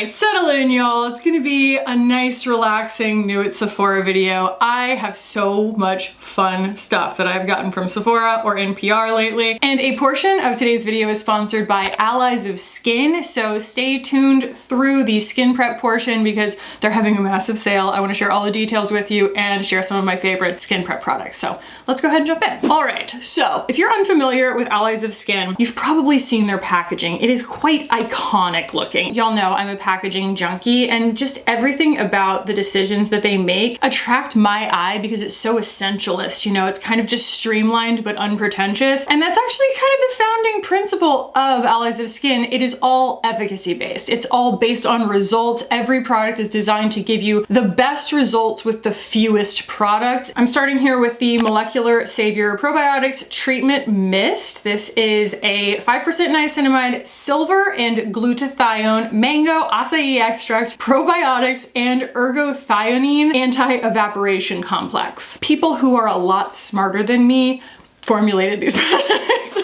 right, settle in, y'all. It's gonna be a nice, relaxing new at Sephora video. I have so much fun stuff that I've gotten from Sephora or NPR lately. And a portion of today's video is sponsored by Allies of Skin. So stay tuned through the skin prep portion because they're having a massive sale. I wanna share all the details with you and share some of my favorite skin prep products. So let's go ahead and jump in. All right, so if you're unfamiliar with Allies of Skin, you've probably seen their packaging. It is quite iconic looking. Y'all know I'm a packaging junkie, and just everything about the decisions that they make attract my eye because it's so essentialist. You know, it's kind of just streamlined but unpretentious. And that's actually kind of the founding principle of Allies of Skin. It is all efficacy based. It's all based on results. Every product is designed to give you the best results with the fewest products. I'm starting here with the Molecular Savior Probiotics Treatment Mist. This is a 5% niacinamide, silver and glutathione, mango, acai extract, probiotics, and ergothioneine anti-evaporation complex. People who are a lot smarter than me formulated these products,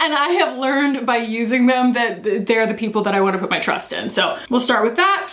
and I have learned by using them that they're the people that I want to put my trust in. So we'll start with that.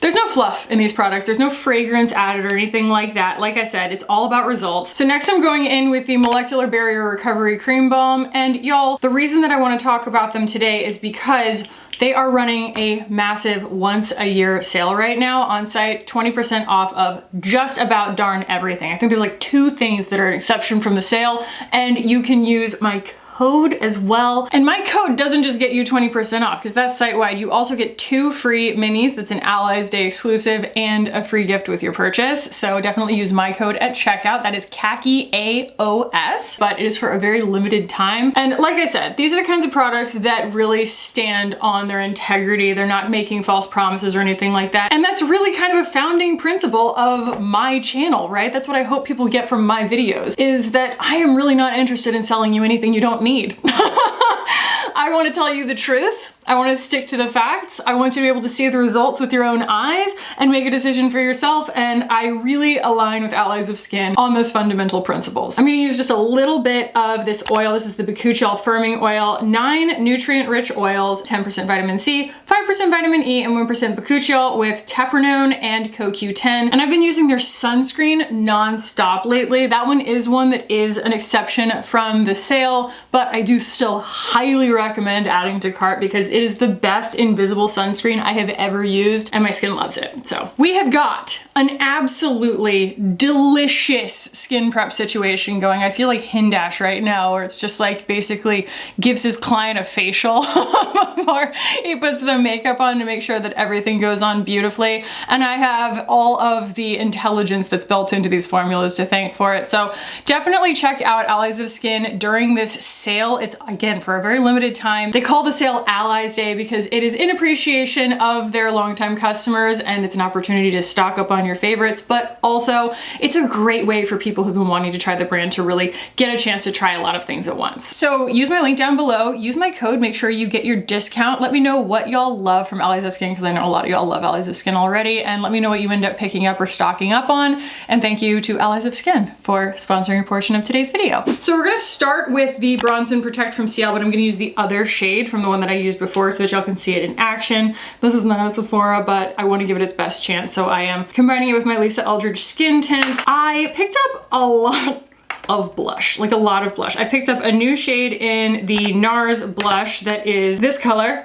There's no fluff in these products. There's no fragrance added or anything like that. Like I said, it's all about results. So next I'm going in with the Molecular Barrier Recovery Cream Balm. And y'all, the reason that I want to talk about them today is because they are running a massive once a year sale right now on site, 20% off of just about darn everything. I think there's like 2 things that are an exception from the sale, and you can use my code as well. And my code doesn't just get you 20% off because that's site-wide. You also get 2 free minis. That's an Allies Day exclusive and a free gift with your purchase. So definitely use my code at checkout. That is khaki AOS, but it is for a very limited time. And like I said, these are the kinds of products that really stand on their integrity. They're not making false promises or anything like that. And that's really kind of a founding principle of my channel, right? That's what I hope people get from my videos, is that I am really not interested in selling you anything you don't need. I want to tell you the truth. I want to stick to the facts. I want you to be able to see the results with your own eyes and make a decision for yourself. And I really align with Allies of Skin on those fundamental principles. I'm going to use just a little bit of this oil. This is the Bakuchiol Firming Oil. 9 nutrient-rich oils, 10% vitamin C, 5% vitamin E, and 1% Bakuchiol with Teprenone and CoQ10. And I've been using their sunscreen non-stop lately. That one is one that is an exception from the sale, but I do still highly recommend adding to cart because it is the best invisible sunscreen I have ever used, and my skin loves it. So we have got an absolutely delicious skin prep situation going. I feel like Hindash right now, where it's just like basically gives his client a facial before he puts the makeup on to make sure that everything goes on beautifully. And I have all of the intelligence that's built into these formulas to thank for it. So definitely check out Allies of Skin during this sale. It's, again, for a very limited time. They call the sale Allies Day because it is in appreciation of their longtime customers, and it's an opportunity to stock up on your favorites, but also it's a great way for people who've been wanting to try the brand to really get a chance to try a lot of things at once. So use my link down below, use my code, make sure you get your discount. Let me know what y'all love from Allies of Skin because I know a lot of y'all love Allies of Skin already, and let me know what you end up picking up or stocking up on. And thank you to Allies of Skin for sponsoring a portion of today's video. So we're gonna start with the Bronze and Protect from Ciel, but I'm gonna use the other shade from the one that I used before so that y'all can see it in action. This is not a Sephora, but I want to give it its best chance, so I am combining it with my Lisa Eldridge skin tint. I picked up a lot of blush, like a lot of blush. I picked up a new shade in the NARS blush that is this color.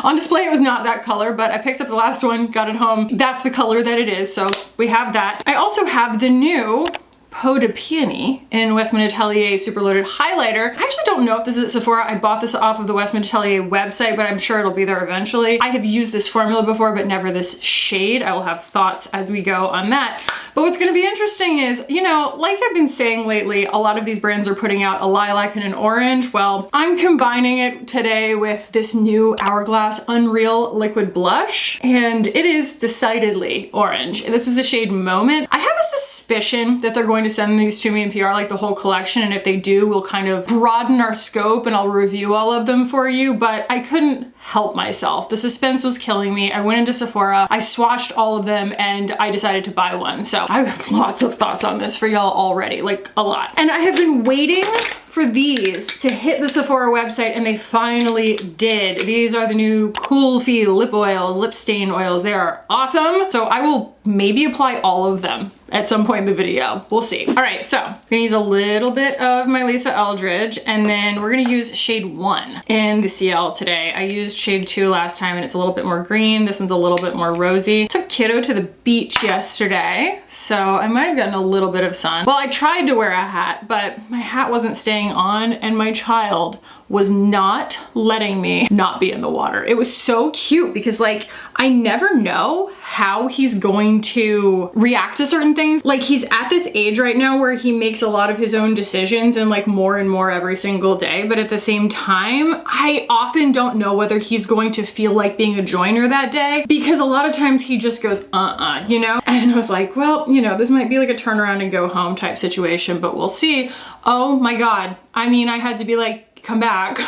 On display it was not that color, but I picked up the last one, got it home. That's the color that it is, so we have that. I also have the new Peau de Peony in Westman Atelier Superloaded Highlighter. I actually don't know if this is at Sephora. I bought this off of the Westman Atelier website, but I'm sure it'll be there eventually. I have used this formula before, but never this shade. I will have thoughts as we go on that. But what's gonna be interesting is, you know, like I've been saying lately, a lot of these brands are putting out a lilac and an orange. Well, I'm combining it today with this new Hourglass Unreal Liquid Blush, and it is decidedly orange. This is the shade Moment. I have a suspicion that they're going going to send these to me in PR, like the whole collection, and if they do, we'll kind of broaden our scope and I'll review all of them for you, but I couldn't help myself. The suspense was killing me. I went into Sephora, I swatched all of them, and I decided to buy one. So I have lots of thoughts on this for y'all already, like a lot. And I have been waiting for these to hit the Sephora website, and they finally did. These are the new Kulfi lip oils, lip stain oils. They are awesome. So I will maybe apply all of them at some point in the video. We'll see. All right, so I'm gonna use a little bit of my Lisa Eldridge, and then we're gonna use shade 1 in the CL today. I used shade 2 last time, and it's a little bit more green. This one's a little bit more rosy. Took kiddo to the beach yesterday, so I might have gotten a little bit of sun. Well, I tried to wear a hat, but my hat wasn't staying on, and my child was not letting me not be in the water. It was so cute because, like, I never know how he's going to react to certain things. Like, he's at this age right now where he makes a lot of his own decisions, and like more and more every single day. But at the same time, I often don't know whether he's going to feel like being a joiner that day, because a lot of times he just goes, you know? And I was like, well, you know, this might be like a turn around and go home type situation, but we'll see. Oh my God. I mean, I had to be like, come back.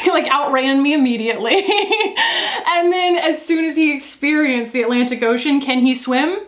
He like outran me immediately. And then as soon as he experienced the Atlantic Ocean, can he swim?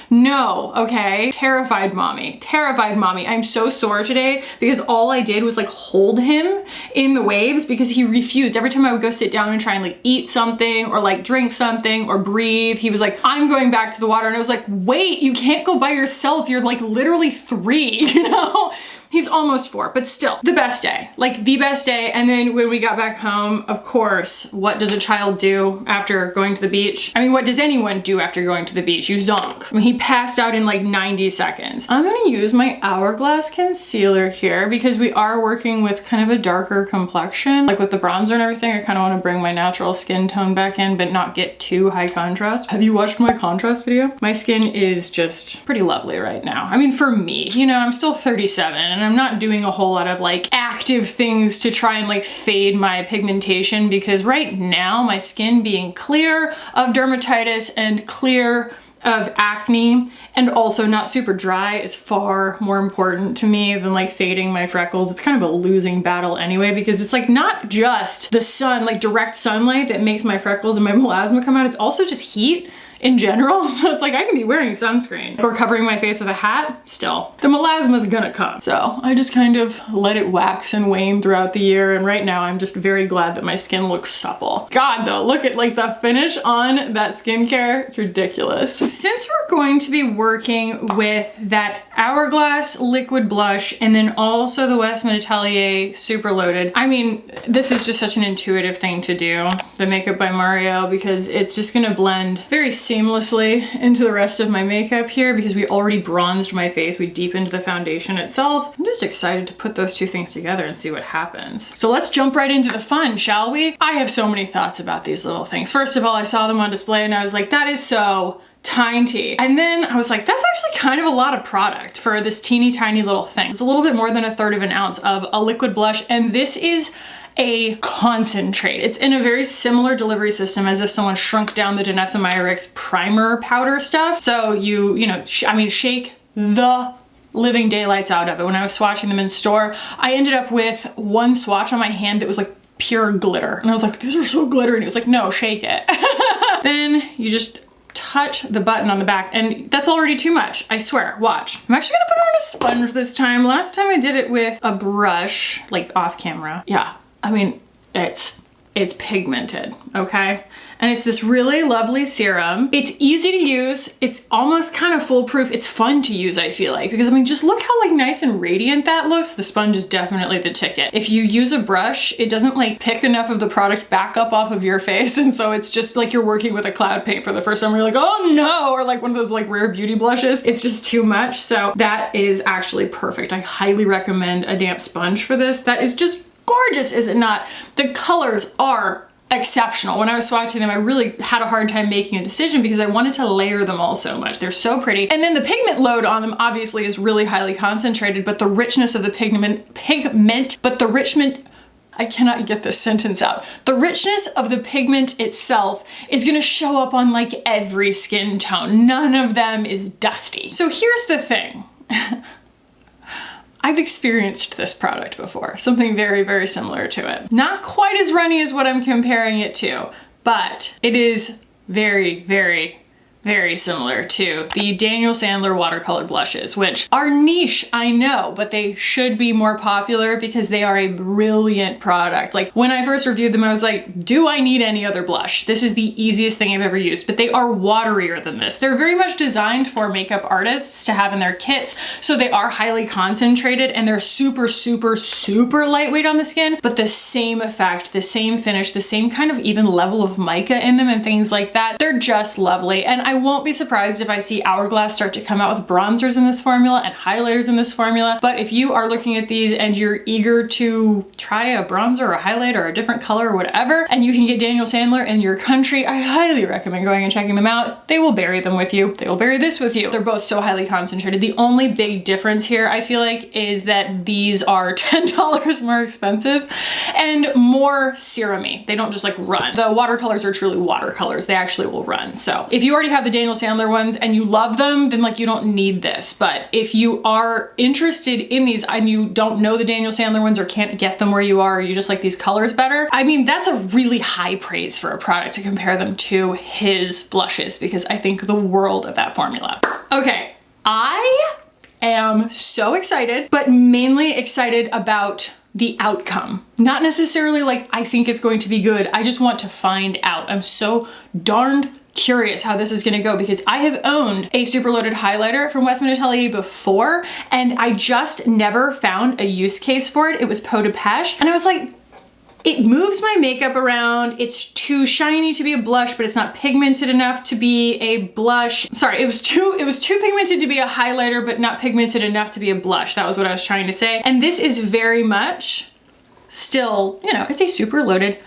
No, okay. Terrified mommy, terrified mommy. I'm so sore today because all I did was like hold him in the waves because he refused. Every time I would go sit down and try and like eat something or like drink something or breathe, he was like, I'm going back to the water. And I was like, wait, you can't go by yourself. You're like literally 3, you know? He's almost 4, but still the best day, like the best day. And then when we got back home, of course, what does a child do after going to the beach? I mean, what does anyone do after going to the beach? You zonk. I mean, he passed out in like 90 seconds. I'm gonna use my Hourglass concealer here because we are working with kind of a darker complexion. Like with the bronzer and everything, I kind of want to bring my natural skin tone back in, but not get too high contrast. Have you watched my contrast video? My skin is just pretty lovely right now. I mean, for me, you know, I'm still 37 and I'm not doing a whole lot of like active things to try and like fade my pigmentation, because right now my skin being clear of dermatitis and clear of acne and also not super dry is far more important to me than like fading my freckles. It's kind of a losing battle anyway, because it's like not just the sun, like direct sunlight, that makes my freckles and my melasma come out. It's also just heat in general. So it's like I can be wearing sunscreen or covering my face with a hat, still the melasma's gonna come. So I just kind of let it wax and wane throughout the year, and right now I'm just very glad that my skin looks supple. God though, look at like the finish on that skincare, it's ridiculous. Since we're going to be working with that Hourglass liquid blush and then also the Westman Atelier Superloaded, I mean, this is just such an intuitive thing to do, the Makeup by Mario, because it's just gonna blend very seamlessly into the rest of my makeup here because we already bronzed my face. We deepened the foundation itself. I'm just excited to put those two things together and see what happens. So let's jump right into the fun, shall we? I have so many thoughts about these little things. First of all, I saw them on display and I was like, that is so tiny. And then I was like, that's actually kind of a lot of product for this teeny tiny little thing. It's a little bit more than 1/3 of an ounce of a liquid blush, and this is a concentrate. It's in a very similar delivery system as if someone shrunk down the Danessa Myricks primer powder stuff. So you know, I mean, shake the living daylights out of it. When I was swatching them in store, I ended up with one swatch on my hand that was like pure glitter. And I was like, these are so glittery. And it was like, no, shake it. Then you just touch the button on the back, and that's already too much, I swear. Watch. I'm actually gonna put it on a sponge this time. Last time I did it with a brush, like off camera. Yeah, I mean, it's pigmented, okay? And it's this really lovely serum. It's easy to use. It's almost kind of foolproof. It's fun to use, I feel like, because I mean, just look how like nice and radiant that looks. The sponge is definitely the ticket. If you use a brush, it doesn't like pick enough of the product back up off of your face. And so it's just like you're working with a cloud paint for the first time where you're like, oh no, or like one of those like rare beauty blushes. It's just too much. So that is actually perfect. I highly recommend a damp sponge for this. That is just gorgeous, is it not? The colors are exceptional. When I was swatching them, I really had a hard time making a decision because I wanted to layer them all so much. They're so pretty. And then the pigment load on them obviously is really highly concentrated, but the richness of the I cannot get this sentence out. The richness of the pigment itself is gonna show up on like every skin tone. None of them is dusty. So here's the thing. I've experienced this product before, something very, very similar to it. Not quite as runny as what I'm comparing it to, but it is very, very, very similar to the Daniel Sandler watercolor blushes, which are niche, I know, but they should be more popular because they are a brilliant product. Like when I first reviewed them, I was like, do I need any other blush? This is the easiest thing I've ever used, but they are waterier than this. They're very much designed for makeup artists to have in their kits. So they are highly concentrated and they're super, super, super lightweight on the skin, but the same effect, the same finish, the same kind of even level of mica in them and things like that. They're just lovely. And I won't be surprised if I see Hourglass start to come out with bronzers in this formula and highlighters in this formula. But if you are looking at these and you're eager to try a bronzer or a highlight or a different color or whatever, and you can get Daniel Sandler in your country, I highly recommend going and checking them out. They will bury them with you. They will bury this with you. They're both so highly concentrated. The only big difference here, I feel like, is that these are $10 more expensive and more serumy. They don't just like run. The watercolors are truly watercolors. They actually will run. So if you already have the Daniel Sandler ones and you love them, then like you don't need this. But if you are interested in these and you don't know the Daniel Sandler ones or can't get them where you are, or you just like these colors better, I mean, that's a really high praise for a product to compare them to his blushes, because I think the world of that formula. Okay, I am so excited, but mainly excited about the outcome. Not necessarily like I think it's going to be good. I just want to find out. I'm so darned curious how this is gonna go, because I have owned a Superloaded highlighter from Westman Atelier before, and I just never found a use case for it. It was Peau de Peony, and I was like, it moves my makeup around. It's too shiny to be a blush, but it's not pigmented enough to be a blush. Sorry, it was too pigmented to be a highlighter, but not pigmented enough to be a blush. That was what I was trying to say. And this is very much still, you know, it's a Superloaded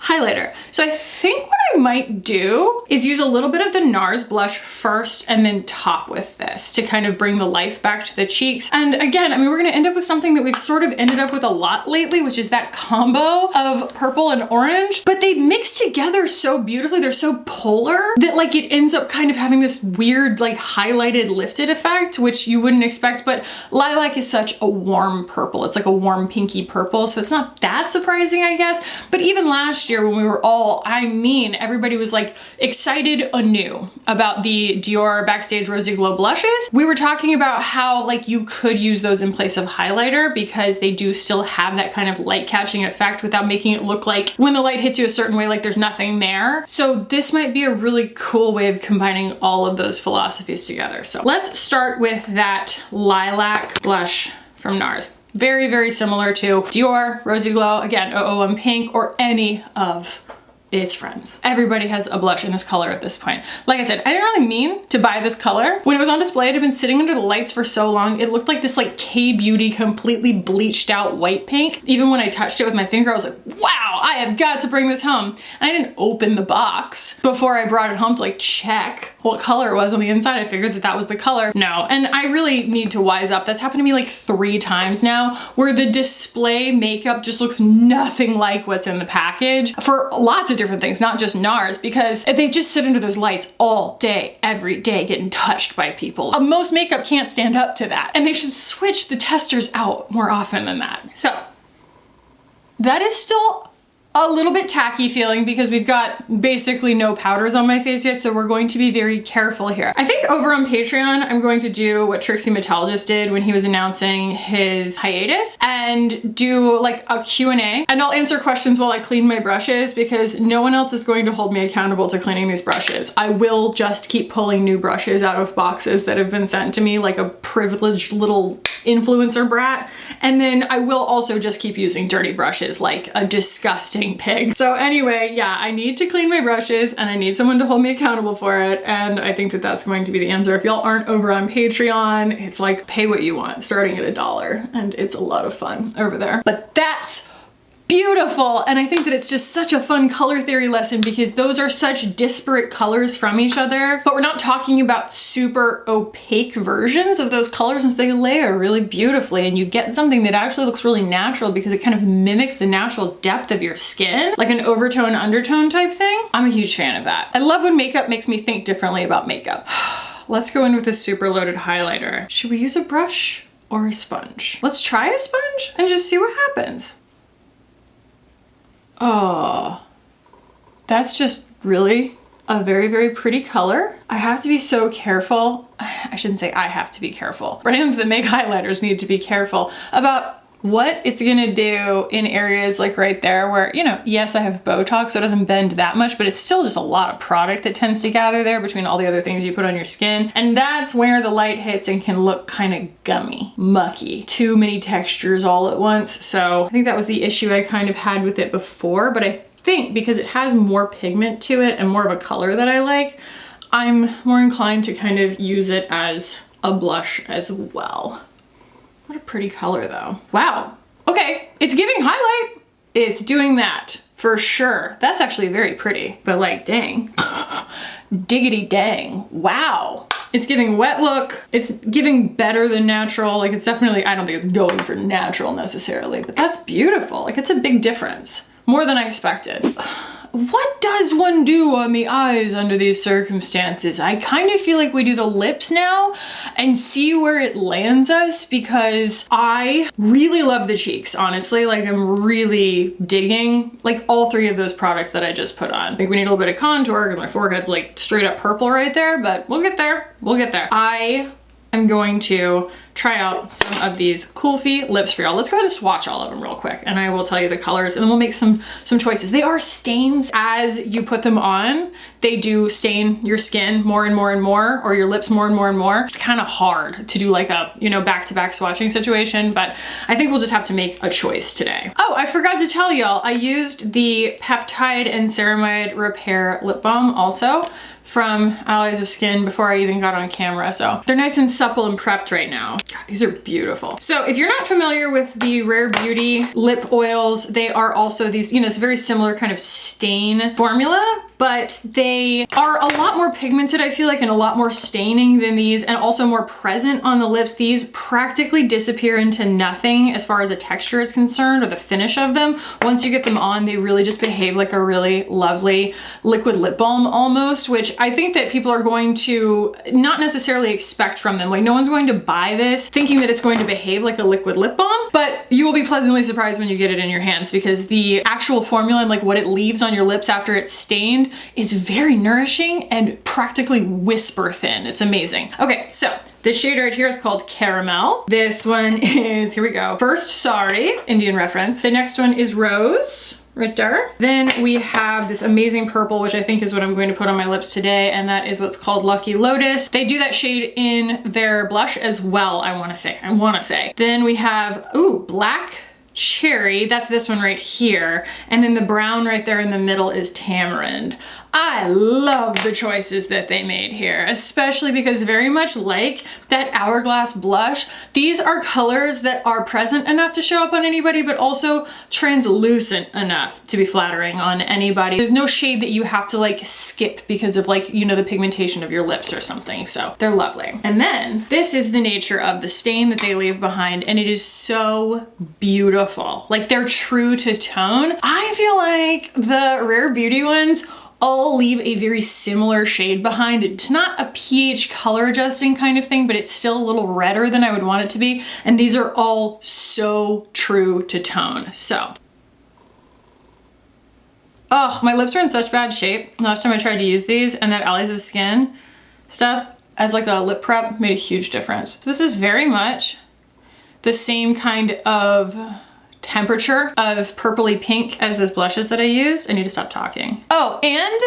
highlighter. So I think what I might do is use a little bit of the NARS blush first and then top with this to kind of bring the life back to the cheeks. And again, I mean, we're gonna end up with something that we've sort of ended up with a lot lately, which is that combo of purple and orange, but they mix together so beautifully. They're so polar that like it ends up kind of having this weird like highlighted lifted effect, which you wouldn't expect. But lilac is such a warm purple. It's like a warm pinky purple. So it's not that surprising, I guess. But even last year when we were all, I mean, everybody was like excited anew about the Dior Backstage Rosy Glow blushes. We were talking about how like you could use those in place of highlighter because they do still have that kind of light catching effect without making it look like when the light hits you a certain way, like there's nothing there. So this might be a really cool way of combining all of those philosophies together. So let's start with that lilac blush from NARS. Very, very similar to Dior Rosy Glow, again, 001 Pink, or any of its friends. Everybody has a blush in this color at this point. Like I said, I didn't really mean to buy this color. When it was on display, it had been sitting under the lights for so long, it looked like this like K-Beauty completely bleached out white pink. Even when I touched it with my finger, I was like, wow, I have got to bring this home. And I didn't open the box before I brought it home to like check what color it was on the inside. I figured that that was the color. No, and I really need to wise up. That's happened to me like 3 times now, where the display makeup just looks nothing like what's in the package for lots of different things, not just NARS, because they just sit under those lights all day, every day, getting touched by people. Most makeup can't stand up to that, and they should switch the testers out more often than that. So that is still a little bit tacky feeling because we've got basically no powders on my face yet, so we're going to be very careful here. I think over on Patreon, I'm going to do what Trixie Mattel just did when he was announcing his hiatus and do like a Q&A, and I'll answer questions while I clean my brushes because no one else is going to hold me accountable to cleaning these brushes. I will just keep pulling new brushes out of boxes that have been sent to me like a privileged little influencer brat, and then I will also just keep using dirty brushes like a disgusting pig. So anyway, yeah, I need to clean my brushes and I need someone to hold me accountable for it, and I think that that's going to be the answer. If y'all aren't over on Patreon, it's like pay what you want starting at $1, and it's a lot of fun over there. But that's beautiful, and I think that it's just such a fun color theory lesson because those are such disparate colors from each other, but we're not talking about super opaque versions of those colors, and so they layer really beautifully and you get something that actually looks really natural because it kind of mimics the natural depth of your skin, like an overtone undertone type thing. I'm a huge fan of that. I love when makeup makes me think differently about makeup. Let's go in with this Superloaded highlighter. Should we use a brush or a sponge? Let's try a sponge and just see what happens. Oh, that's just really a very, very pretty color. I have to be so careful. I shouldn't say I have to be careful. Brands that make highlighters need to be careful about what it's gonna do in areas like right there where, you know, yes, I have Botox, so it doesn't bend that much, but it's still just a lot of product that tends to gather there between all the other things you put on your skin. And that's where the light hits and can look kind of gummy, mucky, too many textures all at once. So I think that was the issue I kind of had with it before, but I think because it has more pigment to it and more of a color that I like, I'm more inclined to kind of use it as a blush as well. What a pretty color though. Wow. Okay, it's giving highlight. It's doing that for sure. That's actually very pretty, but like, dang. Diggity dang. Wow. It's giving wet look. It's giving better than natural. Like it's definitely, I don't think it's going for natural necessarily, but that's beautiful. Like it's a big difference. More than I expected. What does one do on the eyes under these circumstances? I kind of feel like we do the lips now and see where it lands us, because I really love the cheeks, honestly. Like I'm really digging like all three of those products that I just put on. I think we need a little bit of contour because my forehead's like straight up purple right there, but we'll get there. We'll get there. I am going to try out some of these Kulfi lips for y'all. Let's go ahead and swatch all of them real quick and I will tell you the colors and then we'll make some choices. They are stains. As you put them on, they do stain your skin more and more and more, or your lips more and more and more. It's kind of hard to do like a, you know, back-to-back swatching situation, but I think we'll just have to make a choice today. Oh, I forgot to tell y'all, I used the Peptide and Ceramide Repair Lip Balm also from Allies of Skin before I even got on camera. So they're nice and supple and prepped right now. God, these are beautiful. So if you're not familiar with the Rare Beauty lip oils, they are also these, you know, it's a very similar kind of stain formula, but they are a lot more pigmented, I feel like, and a lot more staining than these, and also more present on the lips. These practically disappear into nothing as far as a texture is concerned, or the finish of them. Once you get them on, they really just behave like a really lovely liquid lip balm almost, which I think that people are going to not necessarily expect from them. Like no one's going to buy this thinking that it's going to behave like a liquid lip balm, but you will be pleasantly surprised when you get it in your hands, because the actual formula and like what it leaves on your lips after it's stained is very nourishing and practically whisper thin. It's amazing. Okay, so this shade right here is called Caramel. This one is, here we go, First Sorry, Indian reference. The next one is Rose, right there. Then we have this amazing purple, which I think is what I'm going to put on my lips today, and that is what's called Lucky Lotus. They do that shade in their blush as well, I wanna say. Then we have, ooh, Black Cherry, that's this one right here. And then the brown right there in the middle is Tamarind. I love the choices that they made here, especially because very much like that Hourglass blush, these are colors that are present enough to show up on anybody, but also translucent enough to be flattering on anybody. There's no shade that you have to like skip because of like, you know, the pigmentation of your lips or something. So they're lovely. And then this is the nature of the stain that they leave behind, and it is so beautiful. Like they're true to tone. I feel like the Rare Beauty ones all leave a very similar shade behind. It's not a pH color adjusting kind of thing, but it's still a little redder than I would want it to be. And these are all so true to tone. So, oh, my lips are in such bad shape. Last time I tried to use these, and that Allies of Skin stuff as like a lip prep made a huge difference. So this is very much the same kind of temperature of purpley pink as those blushes that I used. I need to stop talking. Oh, and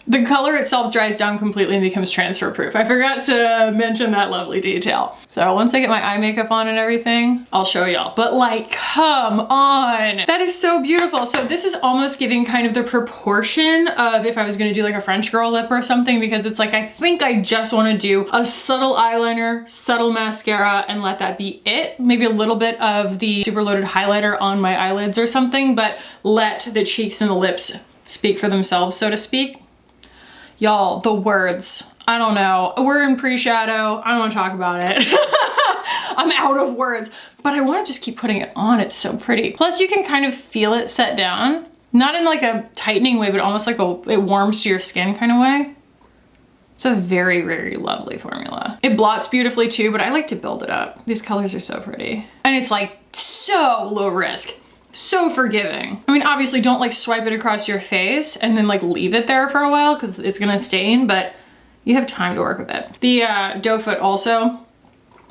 the color itself dries down completely and becomes transfer proof. I forgot to mention that lovely detail. So once I get my eye makeup on and everything, I'll show y'all. But like, come on. That is so beautiful. So this is almost giving kind of the proportion of if I was gonna do like a French girl lip or something, because it's like, I think I just wanna do a subtle eyeliner, subtle mascara, and let that be it. Maybe a little bit of the Superloaded highlighter on my eyelids or something, but let the cheeks and the lips speak for themselves, so to speak. Y'all, the words, I don't know. We're in pre-shadow. I don't want to talk about it. I'm out of words, but I want to just keep putting it on. It's so pretty. Plus you can kind of feel it set down. Not in like a tightening way, but almost like it warms to your skin kind of way. It's a very, very lovely formula. It blots beautifully too, but I like to build it up. These colors are so pretty. And it's like so low risk, so forgiving. I mean, obviously don't like swipe it across your face and then like leave it there for a while because it's gonna stain, but you have time to work with it. The doe foot also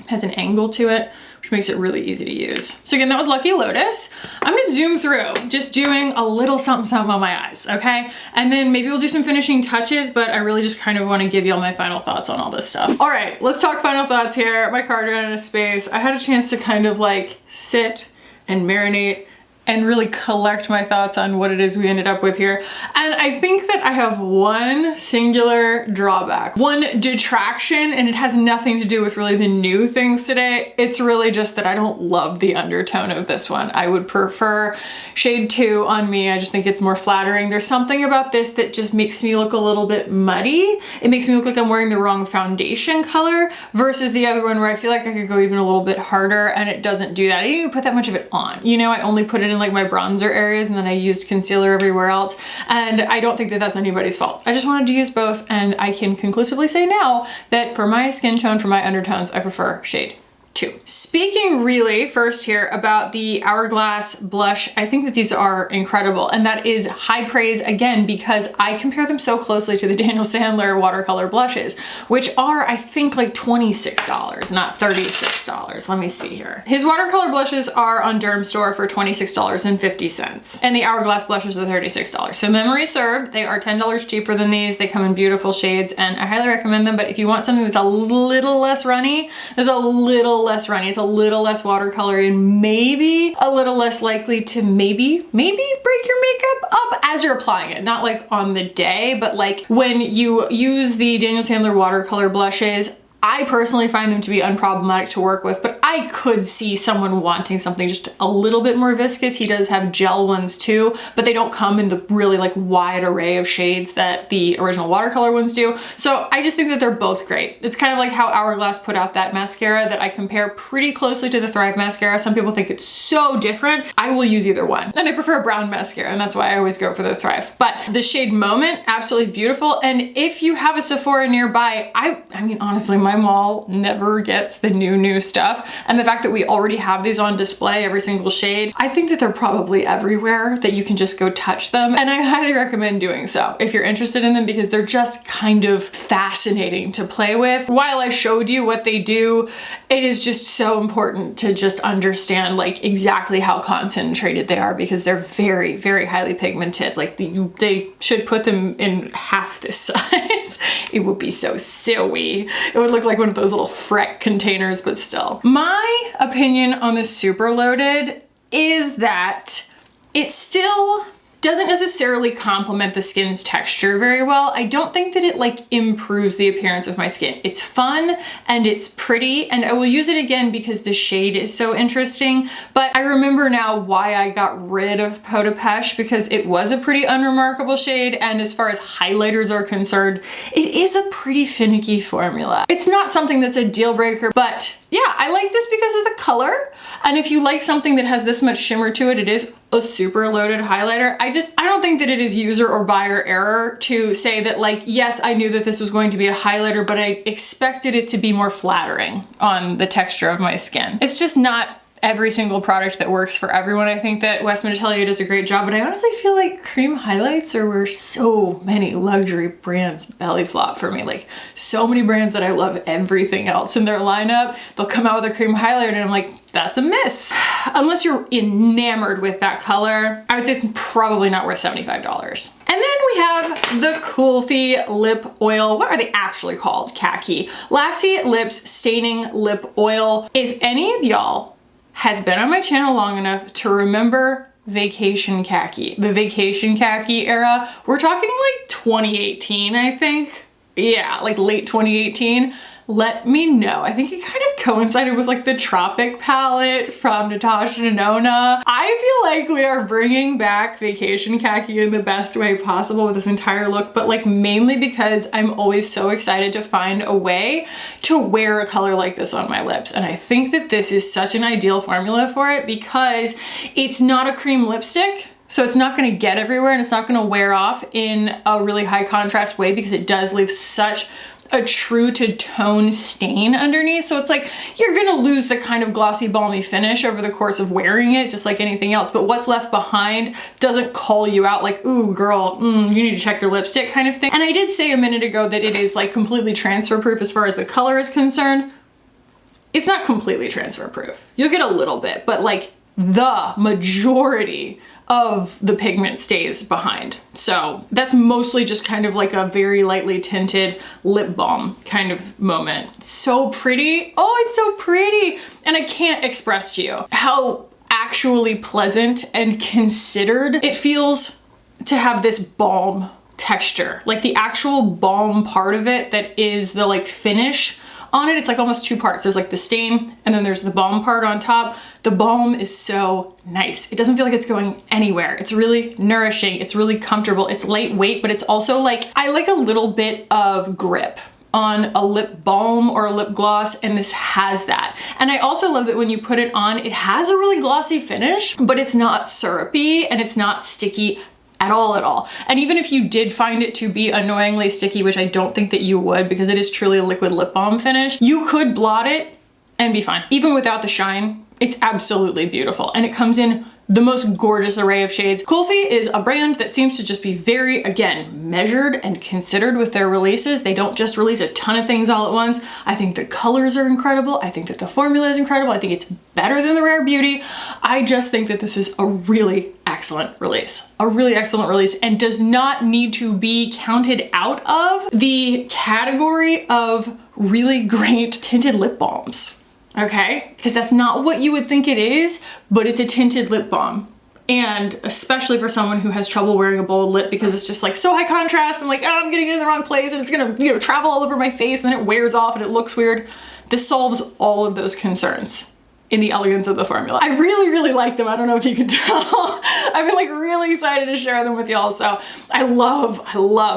has an angle to it, which makes it really easy to use. So again, that was Lucky Lotus. I'm gonna zoom through, just doing a little something something on my eyes, okay? And then maybe we'll do some finishing touches, but I really just kind of wanna give you all my final thoughts on all this stuff. All right, let's talk final thoughts here. My card ran out of space. I had a chance to kind of like sit and marinate and really collect my thoughts on what it is we ended up with here. And I think that I have one singular drawback, one detraction, and it has nothing to do with really the new things today. It's really just that I don't love the undertone of this one. I would prefer shade 2 on me. I just think it's more flattering. There's something about this that just makes me look a little bit muddy. It makes me look like I'm wearing the wrong foundation color versus the other one where I feel like I could go even a little bit harder and it doesn't do that. I didn't even put that much of it on. You know, I only put it in like my bronzer areas and then I used concealer everywhere else. And I don't think that that's anybody's fault. I just wanted to use both and I can conclusively say now that for my skin tone, for my undertones, I prefer shade 2. Speaking really first here about the Hourglass blush, I think that these are incredible and that is high praise again because I compare them so closely to the Daniel Sandler watercolor blushes, which are I think like $26, not $36. Let me see here. His watercolor blushes are on Derm Store for $26.50 and the Hourglass blushes are $36. So memory served, they are $10 cheaper than these. They come in beautiful shades and I highly recommend them, but if you want something that's a little less runny, there's a little less runny, it's a little less watercolory and maybe a little less likely to maybe break your makeup up as you're applying it. Not like on the day, but like when you use the Daniel Sandler watercolor blushes, I personally find them to be unproblematic to work with, but I could see someone wanting something just a little bit more viscous. He does have gel ones too, but they don't come in the really like wide array of shades that the original watercolor ones do. So I just think that they're both great. It's kind of like how Hourglass put out that mascara that I compare pretty closely to the Thrive mascara. Some people think it's so different. I will use either one. And I prefer a brown mascara and that's why I always go for the Thrive. But the shade Moment, absolutely beautiful. And if you have a Sephora nearby, I mean, honestly, my mall never gets the new stuff. And the fact that we already have these on display, every single shade, I think that they're probably everywhere, that you can just go touch them. And I highly recommend doing so if you're interested in them because they're just kind of fascinating to play with. While I showed you what they do, it is just so important to just understand like exactly how concentrated they are because they're very, very highly pigmented. Like they should put them in half this size. It would be so silly. It would look like one of those little Freck containers, but still. My opinion on the Superloaded is that it still doesn't necessarily complement the skin's texture very well. I don't think that it like improves the appearance of my skin. It's fun and it's pretty and I will use it again because the shade is so interesting, but I remember now why I got rid of Peau de Peony because it was a pretty unremarkable shade and as far as highlighters are concerned, it is a pretty finicky formula. It's not something that's a deal breaker, but yeah, I like this because of the color. And if you like something that has this much shimmer to it, it is a super loaded highlighter. I don't think that it is user or buyer error to say that like, yes, I knew that this was going to be a highlighter, but I expected it to be more flattering on the texture of my skin. It's just not every single product that works for everyone. I think that Westman Atelier does a great job, but I honestly feel like cream highlights are where so many luxury brands belly flop for me. Like so many brands that I love everything else in their lineup, they'll come out with a cream highlighter and I'm like, that's a miss. Unless you're enamored with that color, I would say it's probably not worth $75. And then we have the Kulfi lip oil. What are they actually called? Khaki. Lassi Lips Staining Lip Oil. If any of y'all has been on my channel long enough to remember vacation khaki, the vacation khaki era, we're talking like 2018, I think. Yeah, like late 2018. Let me know. I think it kind of coincided with like the Tropic palette from Natasha Denona. I feel like we are bringing back vacation khaki in the best way possible with this entire look, but like mainly because I'm always so excited to find a way to wear a color like this on my lips. And I think that this is such an ideal formula for it because it's not a cream lipstick. So it's not gonna get everywhere and it's not gonna wear off in a really high contrast way because it does leave such a true to tone stain underneath. So it's like, you're gonna lose the kind of glossy, balmy finish over the course of wearing it, just like anything else. But what's left behind doesn't call you out like, ooh, girl, you need to check your lipstick kind of thing. And I did say a minute ago that it is like completely transfer proof as far as the color is concerned. It's not completely transfer proof. You'll get a little bit, but like the majority of the pigment stays behind. So that's mostly just kind of like a very lightly tinted lip balm kind of moment. So pretty. Oh, it's so pretty. And I can't express to you how actually pleasant and considered it feels to have this balm texture. Like the actual balm part of it that is the like finish on it, it's like almost two parts. There's like the stain and then there's the balm part on top. The balm is so nice. It doesn't feel like it's going anywhere. It's really nourishing. It's really comfortable. It's lightweight, but it's also like, I like a little bit of grip on a lip balm or a lip gloss, and this has that. And I also love that when you put it on, it has a really glossy finish, but it's not syrupy and it's not sticky at all. And even if you did find it to be annoyingly sticky, which I don't think that you would because it is truly a liquid lip balm finish, you could blot it and be fine. Even without the shine, it's absolutely beautiful. And it comes in the most gorgeous array of shades. Kulfi is a brand that seems to just be very, again, measured and considered with their releases. They don't just release a ton of things all at once. I think the colors are incredible. I think that the formula is incredible. I think it's better than the Rare Beauty. I just think that this is a really excellent release. A really excellent release, and does not need to be counted out of the category of really great tinted lip balms. Okay, because that's not what you would think it is, but it's a tinted lip balm. And especially for someone who has trouble wearing a bold lip because it's just like so high contrast and like, oh, I'm getting it in the wrong place and it's gonna, you know, travel all over my face and then it wears off and it looks weird. This solves all of those concerns in the elegance of the formula. I really like them. I don't know if you can tell. I've been like really excited to share them with y'all. So I love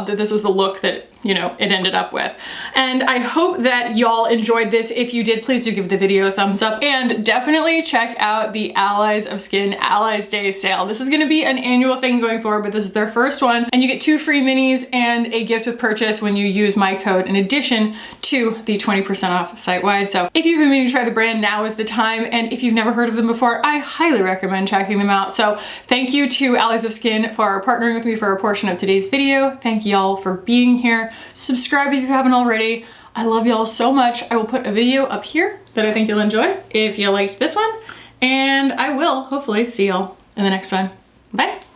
that this was the look that, you know, it ended up with. And I hope that y'all enjoyed this. If you did, please do give the video a thumbs up and definitely check out the Allies of Skin Allies Day sale. This is gonna be an annual thing going forward, but this is their first one. And you get 2 free minis and a gift with purchase when you use my code in addition to the 20% off site-wide. So if you've been meaning to try the brand, now is the time. And if you've never heard of them before, I highly recommend checking them out. So thank you to Allies of Skin for partnering with me for a portion of today's video. Thank y'all for being here. Subscribe if you haven't already. I love y'all so much. I will put a video up here that I think you'll enjoy if you liked this one. And I will hopefully see y'all in the next one. Bye.